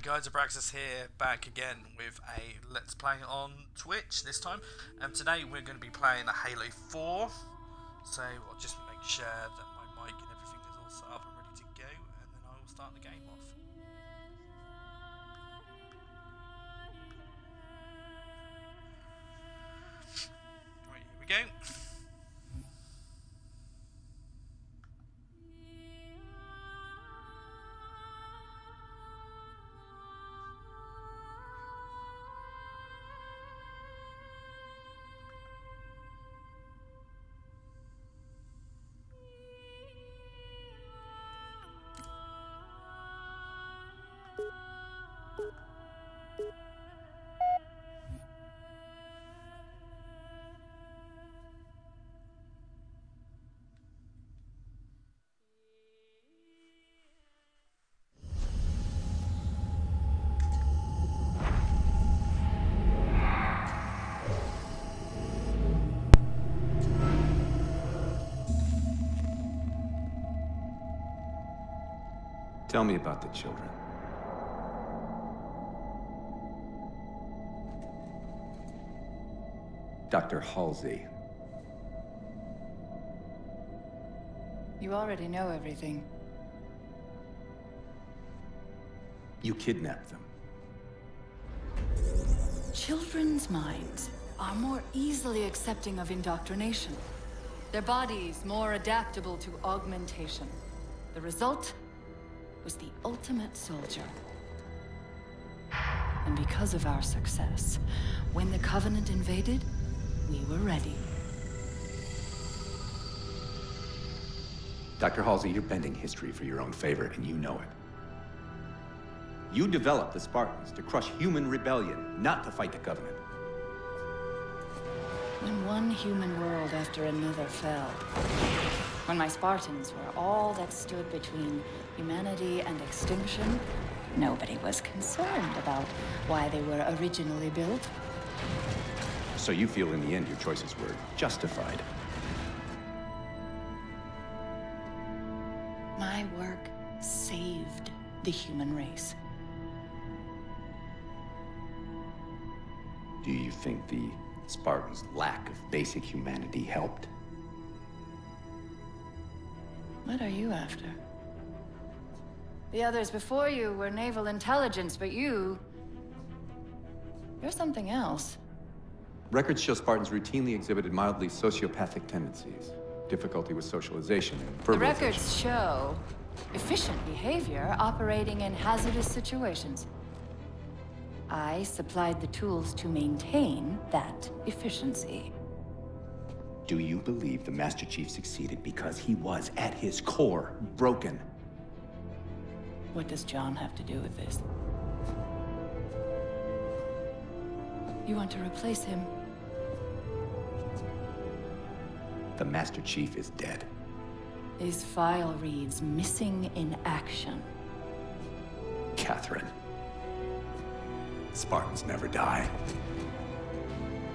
guys, Abraxas here, back again with a Let's Play on Twitch this time. Today we're going to be playing a Halo 4, so I'll just make sure that my mic and everything is all set up and ready to go, and then I will start the game off. Right, here we go. Tell me about the children. Dr. Halsey. You already know everything. You kidnapped them. Children's minds are more easily accepting of indoctrination. Their bodies more adaptable to augmentation. The result was the ultimate soldier. And because of our success, when the Covenant invaded, we were ready. Dr. Halsey, you're bending history for your own favor, and you know it. You developed the Spartans to crush human rebellion, not to fight the Covenant. When one human world after another fell, when my Spartans were all that stood between humanity and extinction, nobody was concerned about why they were originally built. So you feel in the end your choices were justified? My work saved the human race. Do you think the Spartans' lack of basic humanity helped? What are you after? The others before you were naval intelligence, but you're something else. Records show Spartans routinely exhibited mildly sociopathic tendencies, difficulty with socialization, and The verbalization. records show efficient behavior operating in hazardous situations. I supplied the tools to maintain that efficiency. Do you believe the Master Chief succeeded because he was, at his core, broken? What does John have to do with this? You want to replace him? The Master Chief is dead. His file reads missing in action. Catherine. Spartans never die.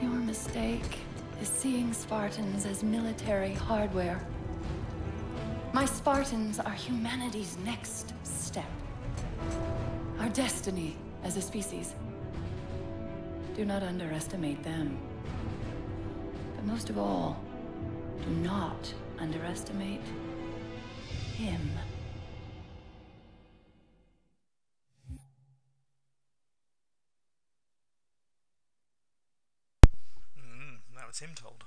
Your mistake is seeing Spartans as military hardware. My Spartans are humanity's next step. Our destiny as a species. Do not underestimate them. But most of all, do not underestimate him. That was him told.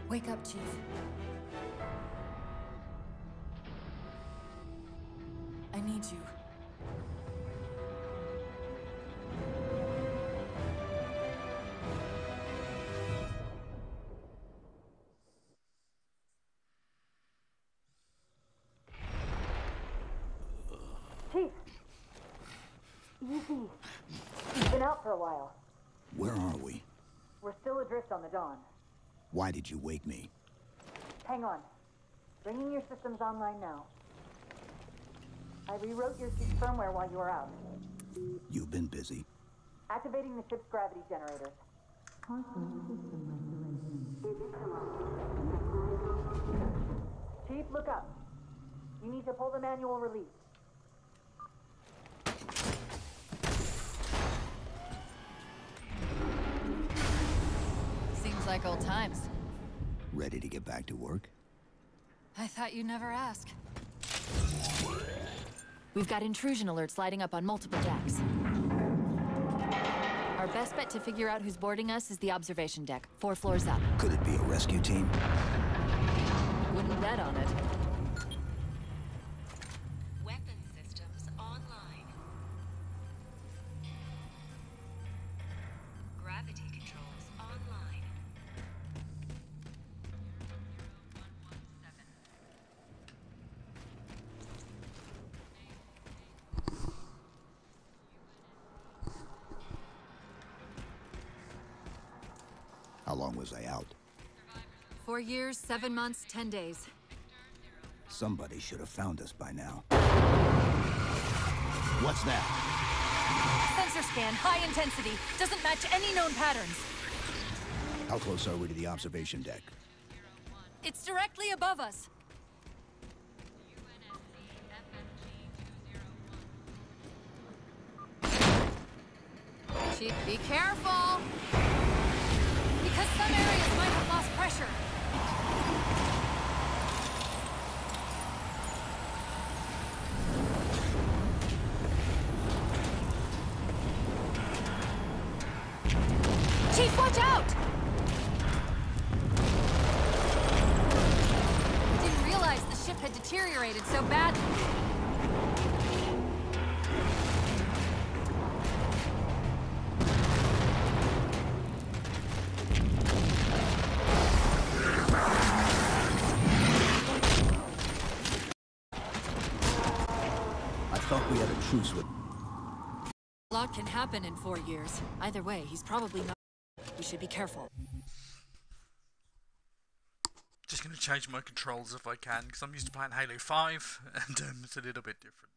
Wake up, Chief. I need you. Chief! Easy. You've been out for a while. Where are we? We're still adrift on the Dawn. Why did you wake me? Hang on. Bringing your systems online now. I rewrote your ship's firmware while you were out. You've been busy. Activating the ship's gravity generators. Chief, look up. You need to pull the manual release. Seems like old times. Ready to get back to work? I thought you'd never ask. We've got intrusion alerts lighting up on multiple decks. Our best bet to figure out who's boarding us is the observation deck, 4 floors up. Could it be a rescue team? Wouldn't bet on it. Weapon systems online. Gravity controls online. How long was I out? 4 years, 7 months, 10 days. Somebody should have found us by now. What's that? Sensor scan, high intensity. Doesn't match any known patterns. How close are we to the observation deck? It's directly above us. Chief, be careful! Because some areas might have lost pressure. Chief, watch out! Didn't realize the ship had deteriorated so badly. I thought we had a truce with... A lot can happen in 4 years. Either way, he's probably not. We should be careful. Just going to change my controls if I can, because I'm used to playing Halo 5, and it's a little bit different.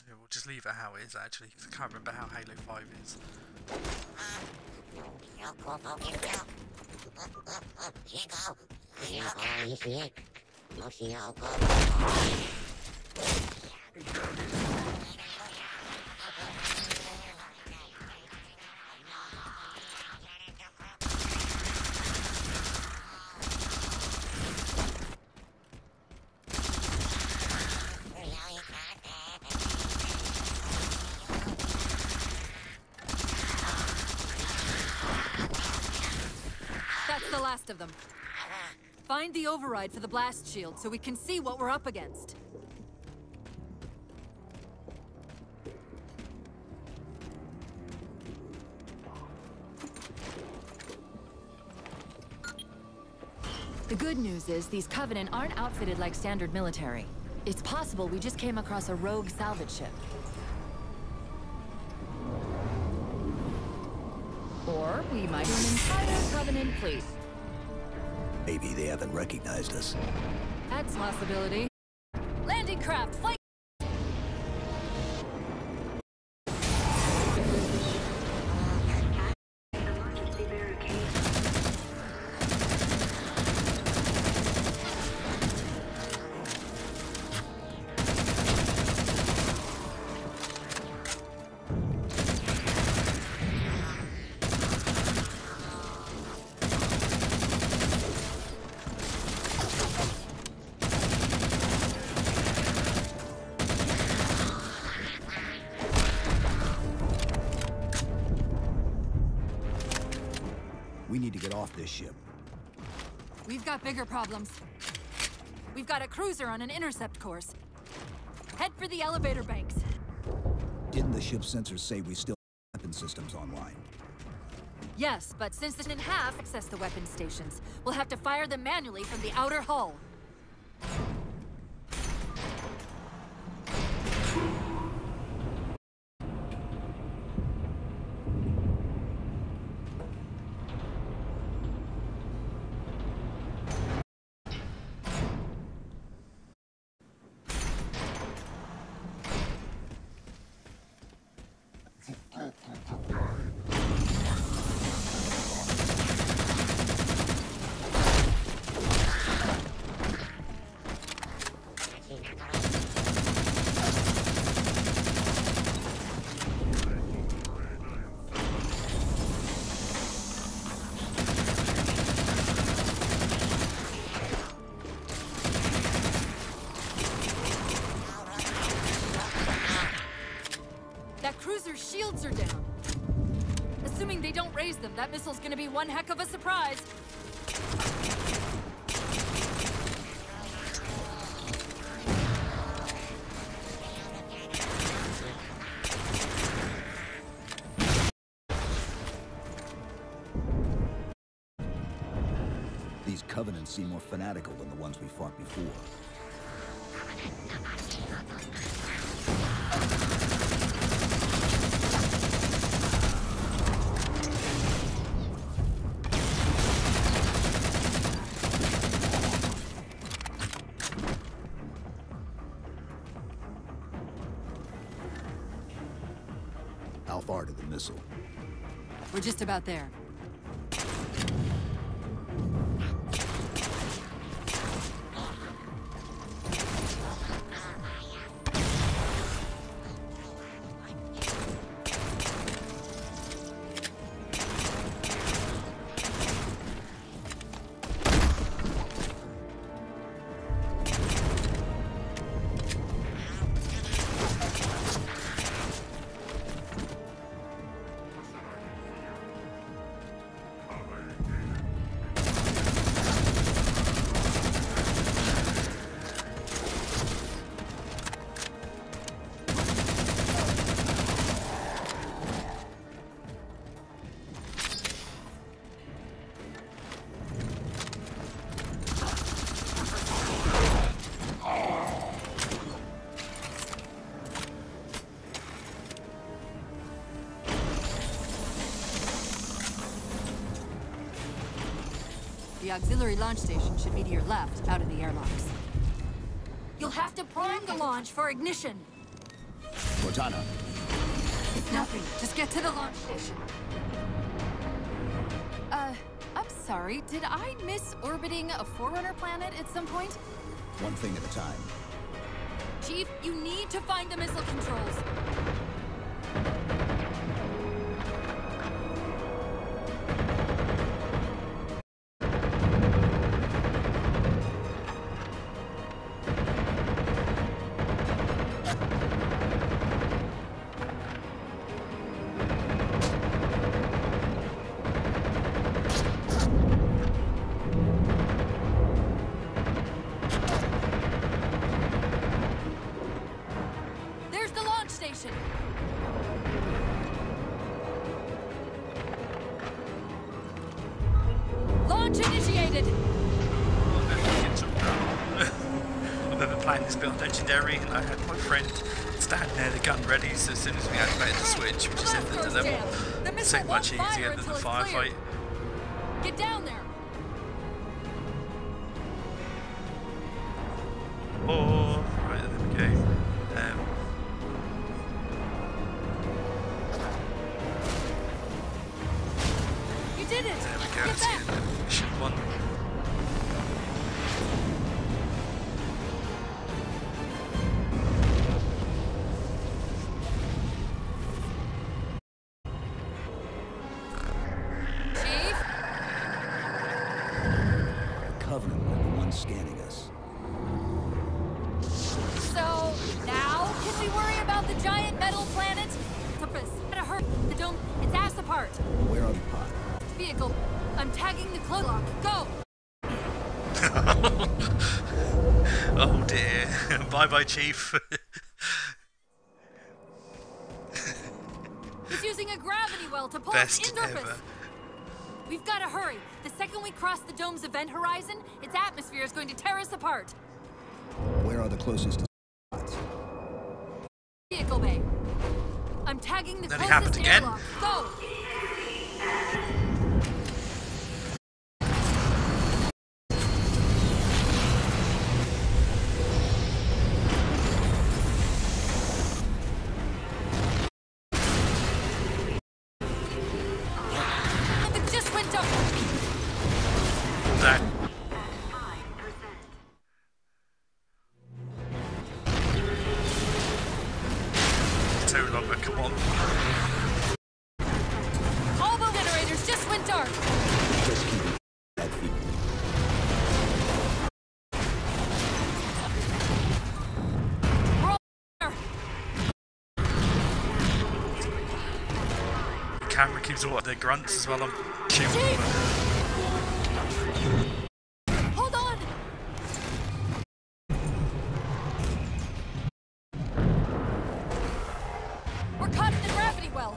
Yeah, we'll just leave it how it is actually, because I can't remember how Halo 5 is. That's the last of them. Find the override for the blast shield so we can see what we're up against. The good news is these Covenant aren't outfitted like standard military. It's possible we just came across a rogue salvage ship. Or we might be an entire Covenant fleet. Maybe they haven't recognized us. That's a possibility. Landing craft, flight! We need to get off this ship. We've got bigger problems. We've got a cruiser on an intercept course. Head for the elevator banks. Didn't the ship's sensors say we still have weapon systems online? Yes, but since they didn't have access to weapon stations, we'll have to fire them manually from the outer hull. Shields are down. Assuming they don't raise them, that missile's gonna be one heck of a surprise. These Covenants seem more fanatical than the ones we fought before. How far to the missile? We're just about there. The auxiliary launch station should be to your left, out of the airlocks. You'll have to prime the launch for ignition. Cortana. It's nothing. Just get to the launch station. I'm sorry. Did I miss orbiting a Forerunner planet at some point? One thing at a time. Chief, you need to find the missile controls. Station. Launch initiated. I remember playing this build Legendary, and I had my friend stand there, the gun ready. So as soon as we activated the switch, we just ended the level. So much easier than the firefight. Get down there. Oh, right, there we go. Did it! There we go, Get let's back. get mission 1. Chief? The Covenant were the ones scanning us. So, now can we worry about the giant metal planet? Purpose. Gotta hurt. The dome, it's ass apart. Where are the pod? vehicle. I'm tagging the clone lock. Go! Oh dear. Bye bye, Chief. He's using a gravity well to pull Best its Endorphus. ever. We've got to hurry. The second we cross the dome's event horizon, its atmosphere is going to tear us apart. Where are the closest spots? Vehicle bay. I'm tagging the That happened closest again? airlock. Go! It just went up. That. Too long, but come on. All the generators just went dark. Just keep that feet. We're all there. The camera keeps all the grunts as well. I'm shooting. Chief! Hold on! We're caught in the gravity well.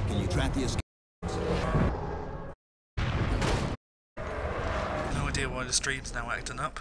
Can you track the escape? No idea why the stream's now acting up.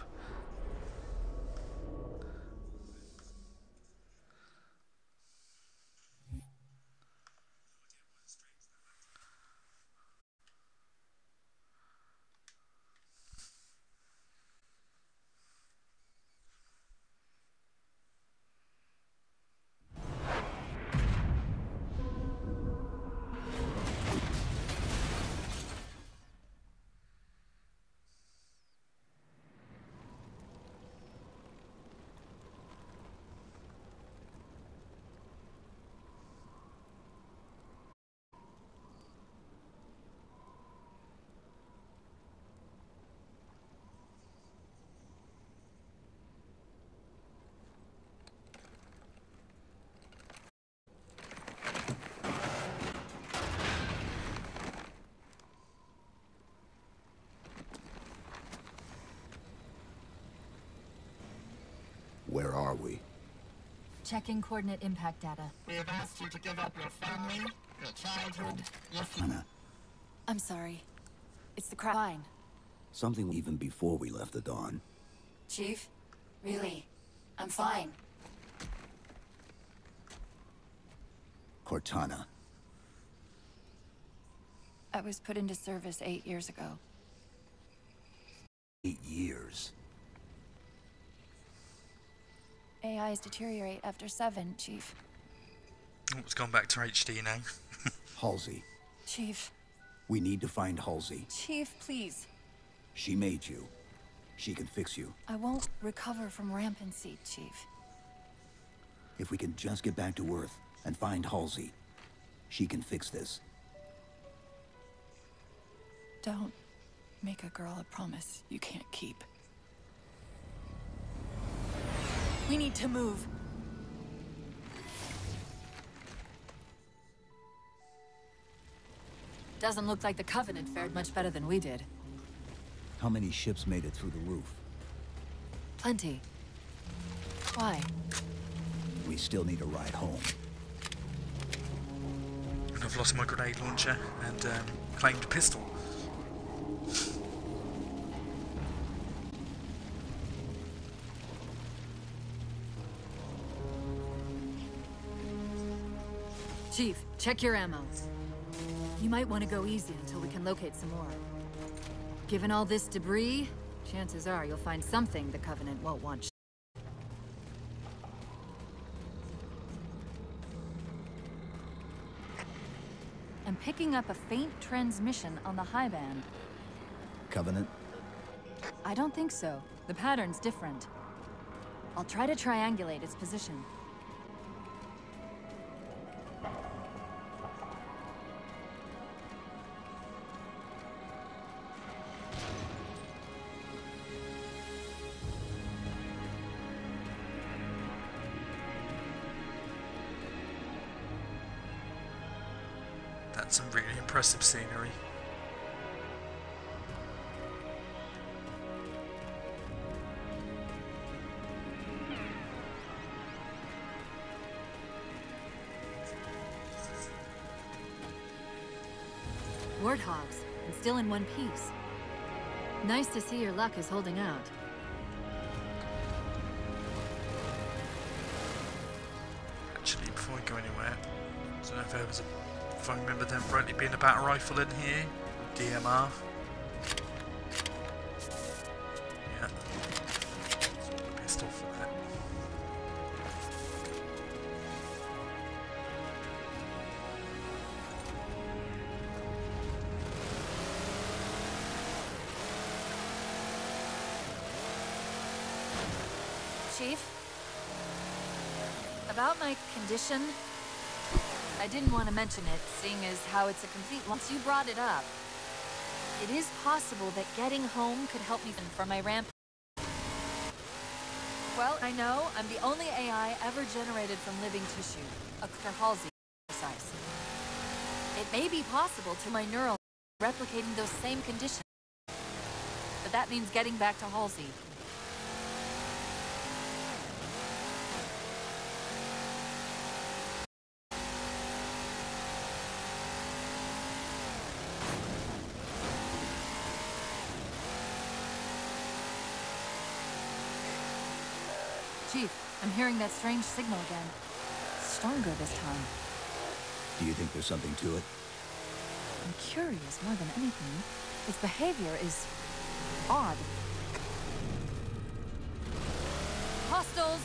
Where are we? Checking coordinate impact data. We have asked you to give up your family, your childhood, your Anna, I'm sorry. It's the crowd. Fine. something even before we left the Dawn. Chief? Really? I'm fine. Cortana. I was put into service 8 years ago. 8 years. AIs deteriorate after 7, Chief. Oh, it's gone back to HD now. Halsey. Chief. We need to find Halsey. Chief, please. She made you. She can fix you. I won't recover from rampancy, Chief. If we can just get back to Earth and find Halsey, she can fix this. Don't make a girl a promise you can't keep. We need to move. Doesn't look like the Covenant fared much better than we did. How many ships made it through the roof? Plenty. Why? We still need a ride home. And I've lost my grenade launcher and claimed pistol. Chief, check your ammo. You might want to go easy until we can locate some more. Given all this debris, chances are you'll find something the Covenant won't want. I'm picking up a faint transmission on the high band. Covenant? I don't think so. The pattern's different. I'll try to triangulate its position. That's some really impressive scenery. Warthogs, and still in one piece. Nice to see your luck is holding out. Actually, before we go anywhere, I don't know if there was if I remember there rightly being a battle rifle in here, DMR. Yeah. So a pistol for that. Chief? About my condition? I didn't want to mention it, seeing as how it's a complete... Once you brought it up, it is possible that getting home could help me from my ramp. Well, I know I'm the only AI ever generated from living tissue, a Dr. Halsey, precise. It may be possible to my neural replicating those same conditions, but that means getting back to Halsey. Chief, I'm hearing that strange signal again. Stronger this time. Do you think there's something to it? I'm curious more than anything. Its behavior is odd. Hostiles!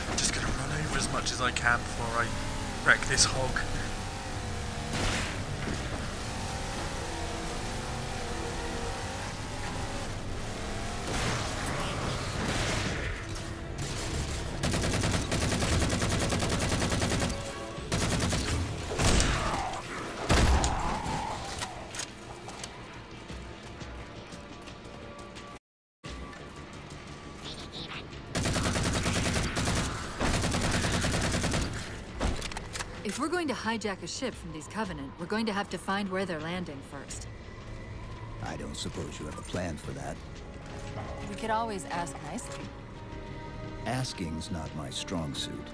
I'm just gonna run over as much as I can before I wreck this hog. If we're going to hijack a ship from these Covenant, we're going to have to find where they're landing first. I don't suppose you have a plan for that. We could always ask nicely. Asking's not my strong suit.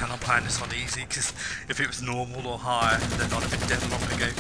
I'm playing this on easy because if it was normal or higher, then I'd have been dead long ago.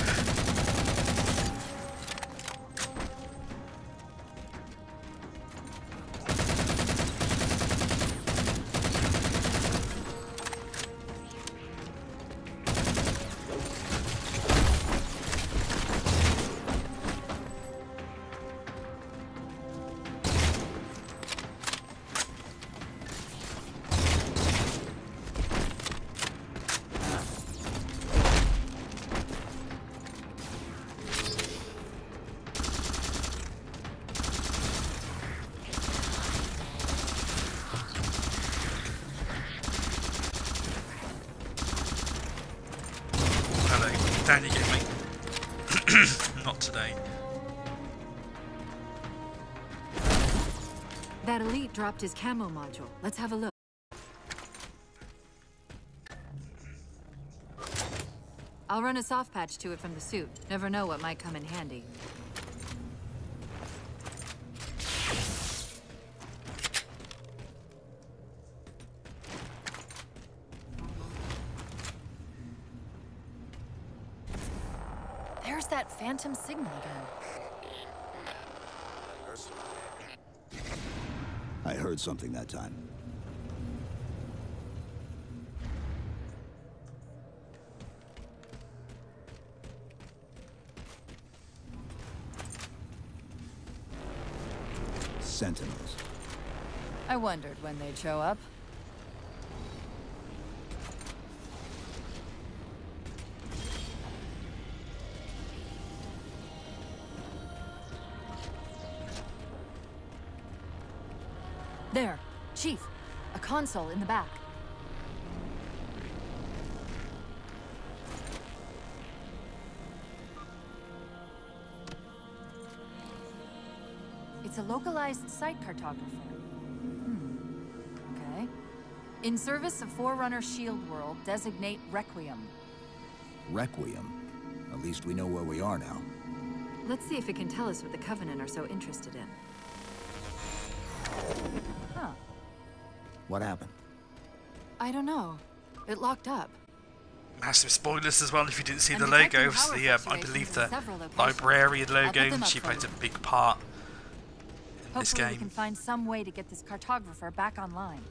Down you get, mate. Not today. That elite dropped his camo module. Let's have a look. I'll run a soft patch to it from the suit. Never know what might come in handy. There's that phantom signal again. I heard something that time. Sentinels. I wondered when they'd show up. There, Chief. A console in the back. It's a localized site cartographer. Okay. In service of Forerunner Shield World, designate Requiem. Requiem? At least we know where we are now. Let's see if it can tell us what the Covenant are so interested in. Huh. What happened? I don't know. It locked up. Massive spoilers as well if you didn't see I'm the detecting logo. power I fluctuations believe in the several locations. librarian I'll logo. put them up She for plays a you. big part in this Hopefully we game. can find some way to get this cartographer back online.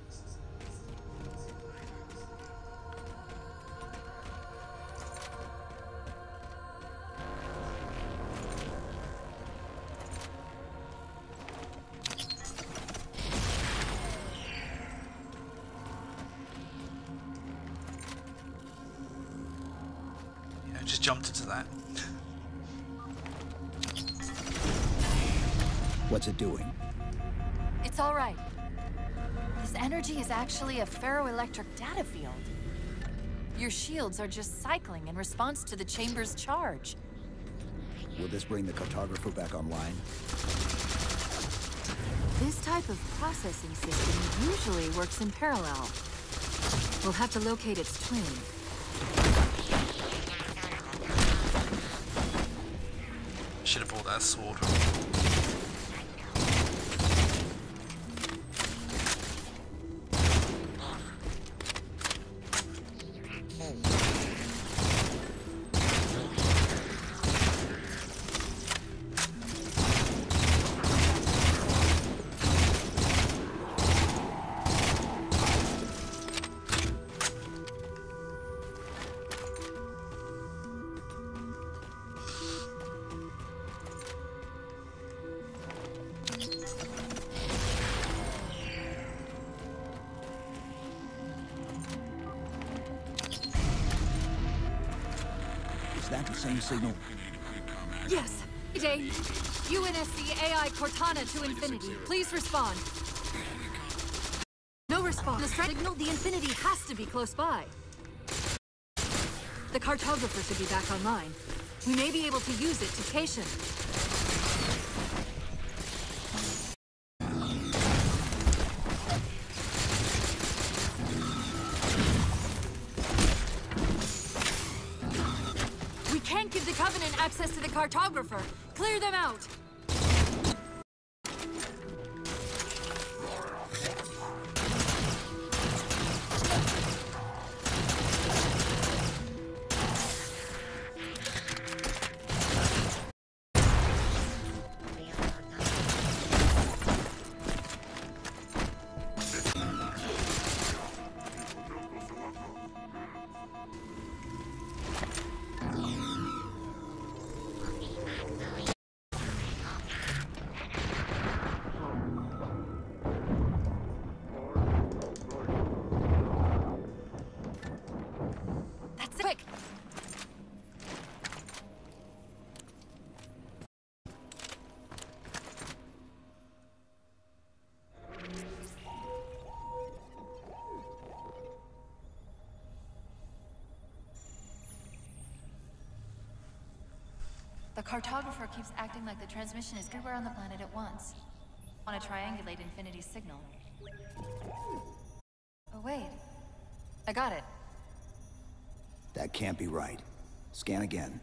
Yeah, just jumped into that. What's it doing? It's all right. This energy is actually a ferroelectric data field. Your shields are just cycling in response to the chamber's charge. Will this bring the cartographer back online? This type of processing system usually works in parallel. We'll have to locate its twin. Should have bought that sword. Is that the same signal? Yes, Day. UNSC AI Cortana to Infinity. Please respond. No response. The signal, the Infinity has to be close by. The cartographer should be back online. We may be able to use it to cation. We can't give the Covenant access to the cartographer. Clear them out. That's it. Quick. The cartographer keeps acting like the transmission is everywhere on the planet at once. Want to triangulate Infinity's signal. Oh wait, I got it. That can't be right. Scan again.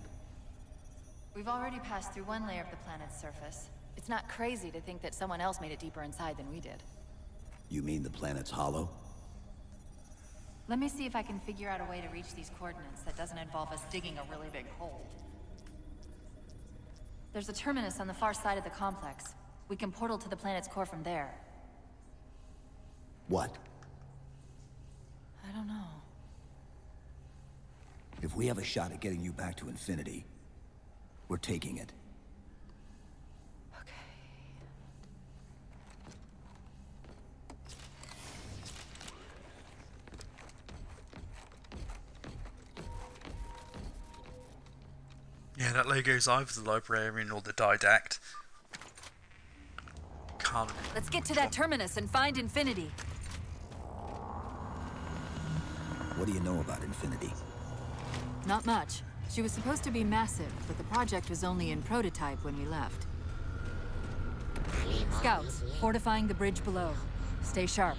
We've already passed through one layer of the planet's surface. It's not crazy to think that someone else made it deeper inside than we did. You mean the planet's hollow? Let me see if I can figure out a way to reach these coordinates that doesn't involve us digging a really big hole. There's a terminus on the far side of the complex. We can portal to the planet's core from there. What? I don't know. If we have a shot at getting you back to Infinity, we're taking it. Okay. Yeah, that logo's either the librarian or the didact. Harmony. Let's get to that terminus and find Infinity. What do you know about Infinity? Not much. She was supposed to be massive, but the project was only in prototype when we left. Scouts, fortifying the bridge below. Stay sharp.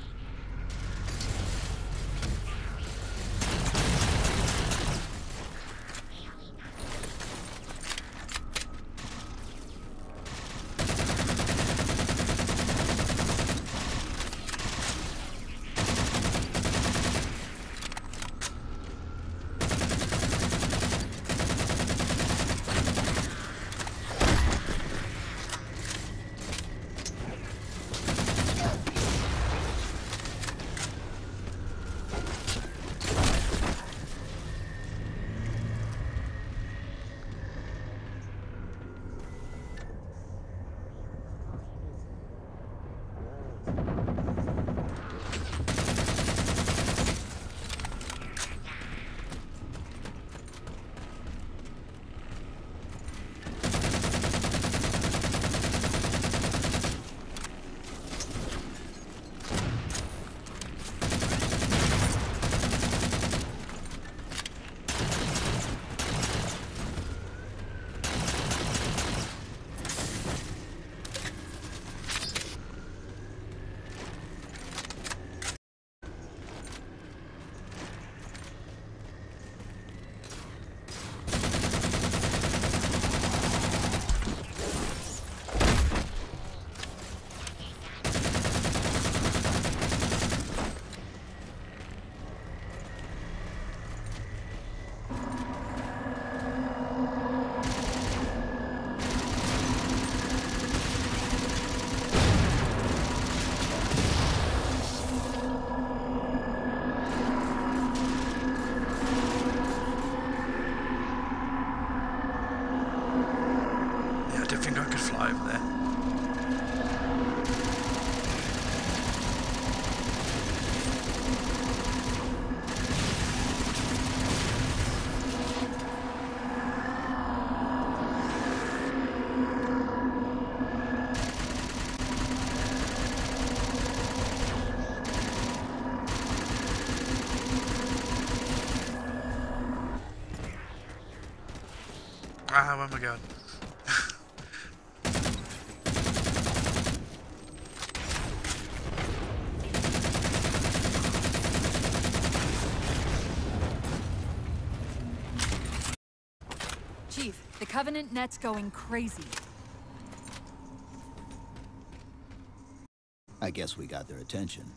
Ah, where am I going? Chief, the Covenant net's going crazy. I guess we got their attention.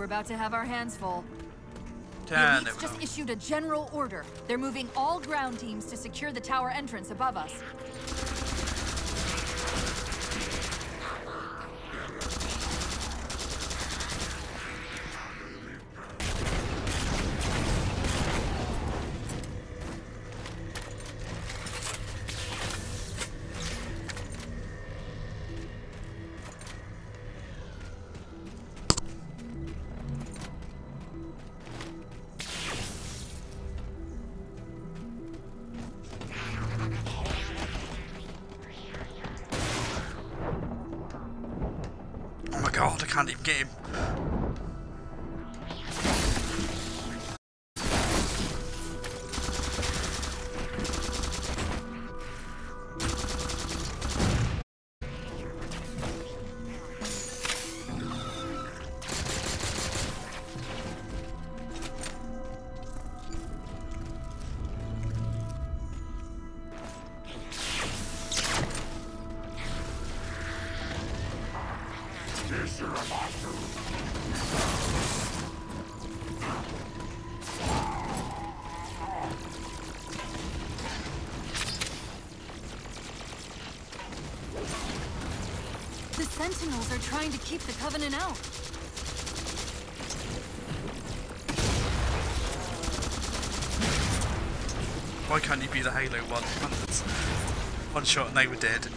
We're about to have our hands full. The Damn, elites just issued a general order. They're moving all ground teams to secure the tower entrance above us. God, I can't even get him. The Sentinels are trying to keep the Covenant out. Why can't you be the Halo one? One shot and they were dead.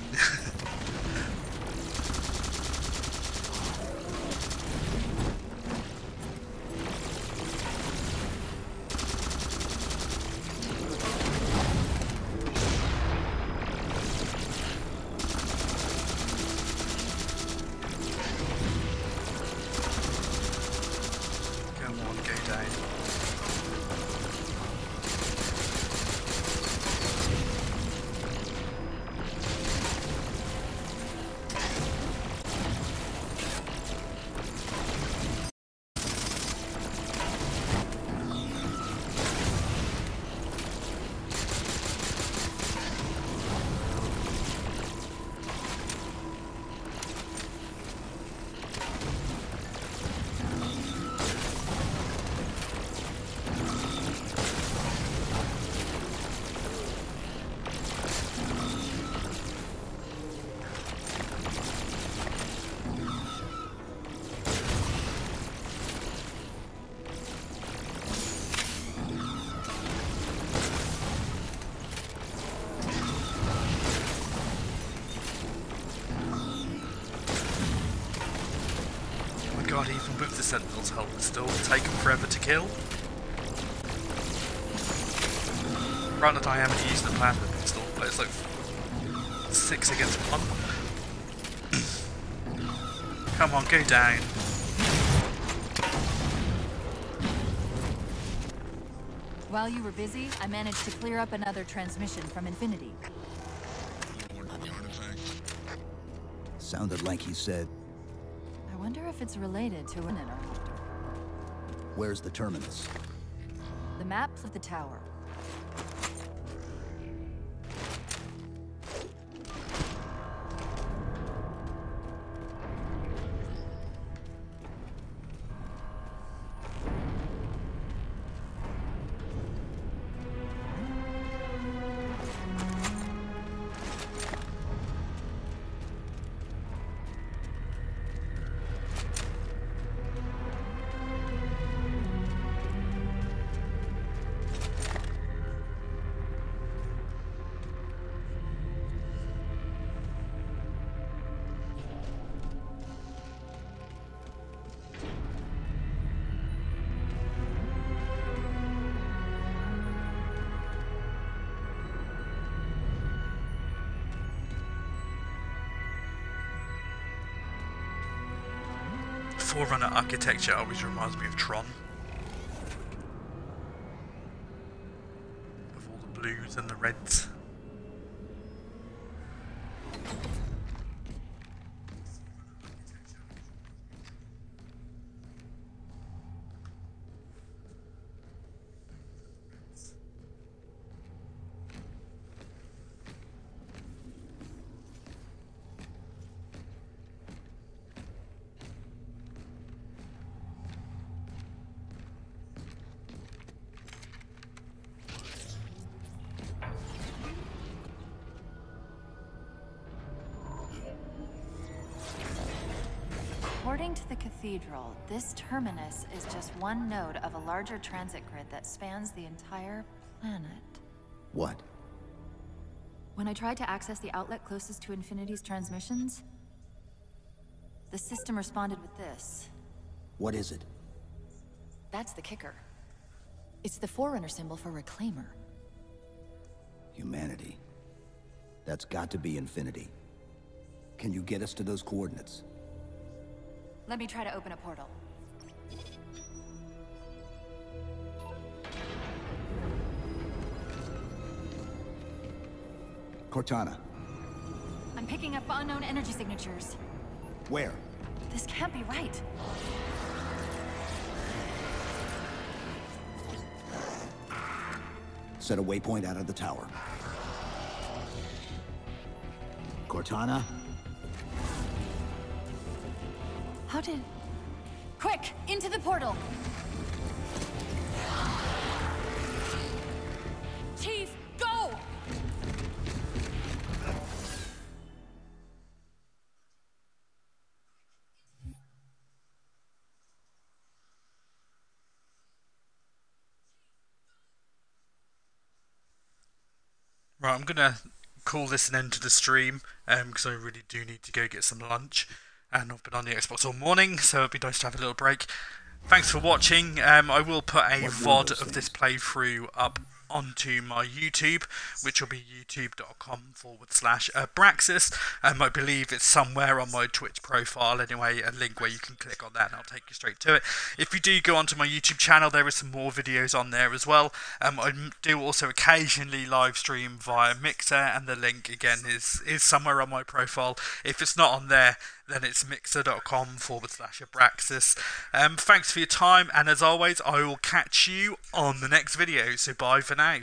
Come on, go down. God, even with the Sentinel's help, it's still taken forever to kill. Granted, I haven't used the plasma pistol, but it's like 6 against 1. Come on, go down. While you were busy, I managed to clear up another transmission from Infinity. Sounded like he said, I wonder if it's related to an interrupter. where's the terminus? The maps of the tower. Forerunner architecture always reminds me of Tron. Of all the blues and the reds. According to the cathedral, this terminus is just one node of a larger transit grid that spans the entire planet. What? When I tried to access the outlet closest to Infinity's transmissions, the system responded with this. What is it? That's the kicker. It's the Forerunner symbol for Reclaimer. Humanity. That's got to be Infinity. Can you get us to those coordinates? Let me try to open a portal. Cortana, I'm picking up unknown energy signatures. where? This can't be right. Set a waypoint out of the tower. Cortana? How did... Quick! Into the portal! Chief, go! Right, I'm gonna call this an end to the stream because I really do need to go get some lunch, and I've been on the Xbox all morning, so it'd be nice to have a little break. Thanks for watching. I will put a VOD of this playthrough up onto my YouTube, which will be youtube.com/Abraxas. I believe it's somewhere on my Twitch profile anyway, a link where you can click on that and I'll take you straight to it. If you do go onto my YouTube channel, there are some more videos on there as well. I do also occasionally live stream via Mixer, and the link again is somewhere on my profile. If it's not on there, then it's mixer.com/Abraxas. Thanks for your time, and as always, I will catch you on the next video, so bye for now.